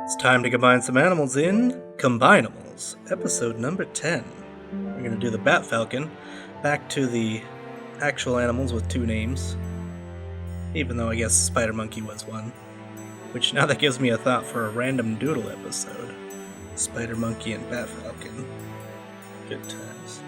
It's time to combine some animals in Combinimals, episode number 10. We're going to do the BatFalcon, back to the actual animals with 2 names, even though I guess Spider Monkey was one, which now that gives me a thought for a random doodle episode. Spider Monkey and BatFalcon. Good times.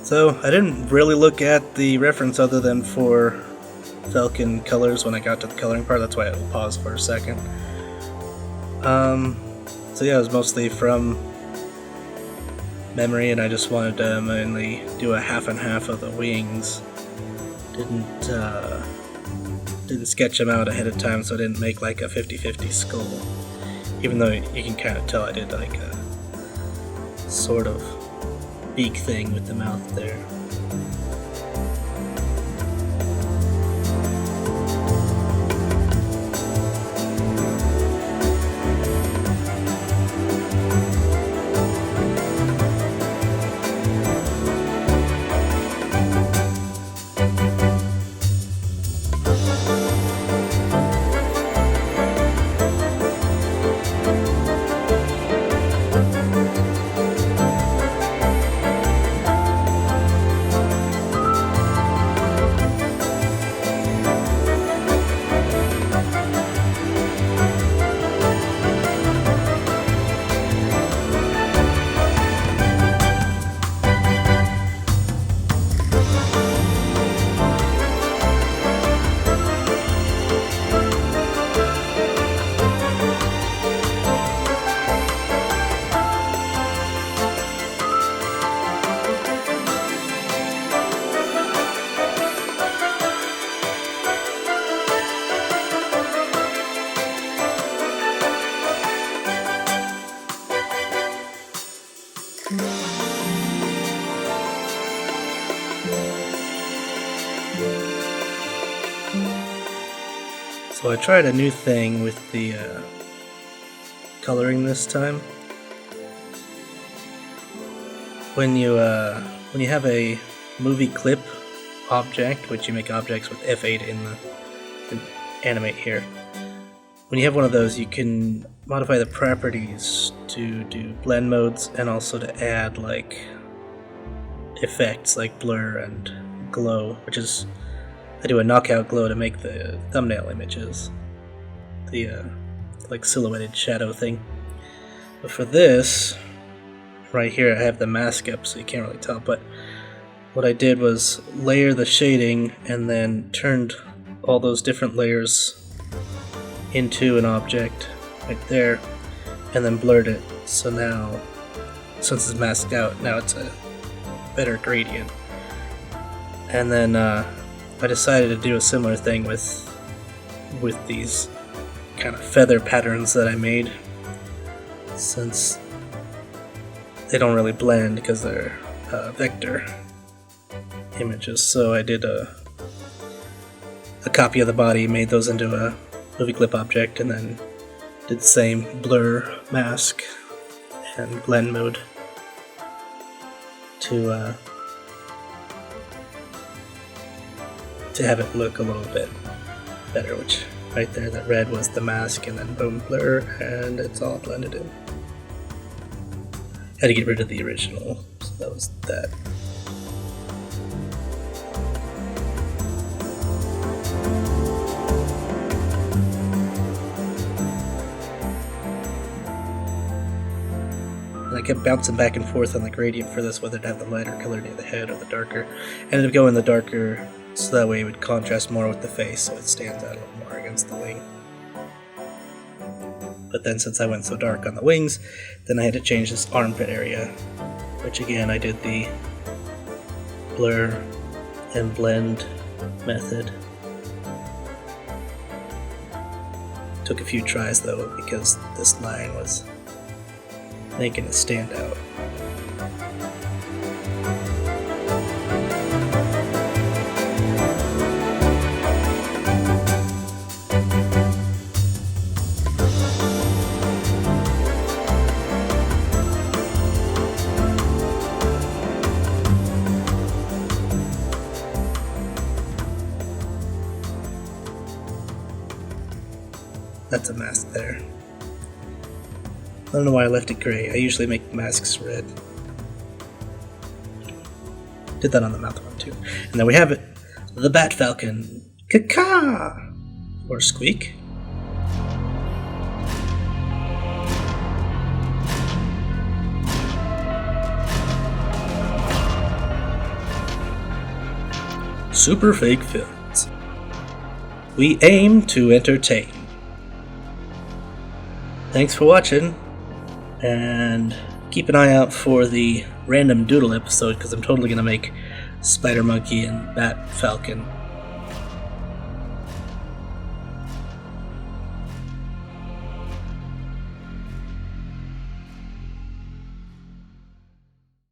So, I didn't really look at the reference other than for Falcon colors when I got to the coloring part, that's why I will pause for a second. So yeah, it was mostly from memory, and I just wanted to mainly do a half and half of the wings. Didn't sketch them out ahead of time, so I didn't make like a 50-50 skull. Even though you can kind of tell I did like a sort of beak thing with the mouth there. So I tried a new thing with the coloring this time. When you have a movie clip object, which you make objects with F8 in animate here. When you have one of those, you can modify the properties to do blend modes and also to add like effects like blur and glow, which is I do a knockout glow to make the thumbnail images, the like silhouetted shadow thing. But for this, right here I have the mask up so you can't really tell, but what I did was layer the shading and then turned all those different layers into an object right there and then blurred it. So now, since it's masked out, now it's a better gradient. And then I decided to do a similar thing with these kind of feather patterns that I made, since they don't really blend because they're vector images. So I did a copy of the body, made those into a movie clip object, and then did the same blur, mask, and blend mode to have it look a little bit better, which right there, that red was the mask, and then boom, blur, and it's all blended in. Had to get rid of the original, so that was that. And I kept bouncing back and forth on the gradient for this, whether to have the lighter color near the head or the darker. Ended up going the darker, so that way it would contrast more with the face, so it stands out a little more against the wing. But then since I went so dark on the wings, then I had to change this armpit area, which again I did the blur and blend method. Took a few tries though, because this line was making it stand out. That's a mask there. I don't know why I left it gray. I usually make masks red. Did that on the mouth one too. And then we have it. The BatFalcon. Caw! Or squeak. Super fake films. We aim to entertain. Thanks for watching, and keep an eye out for the random doodle episode because I'm totally going to make Spider Monkey and Bat Falcon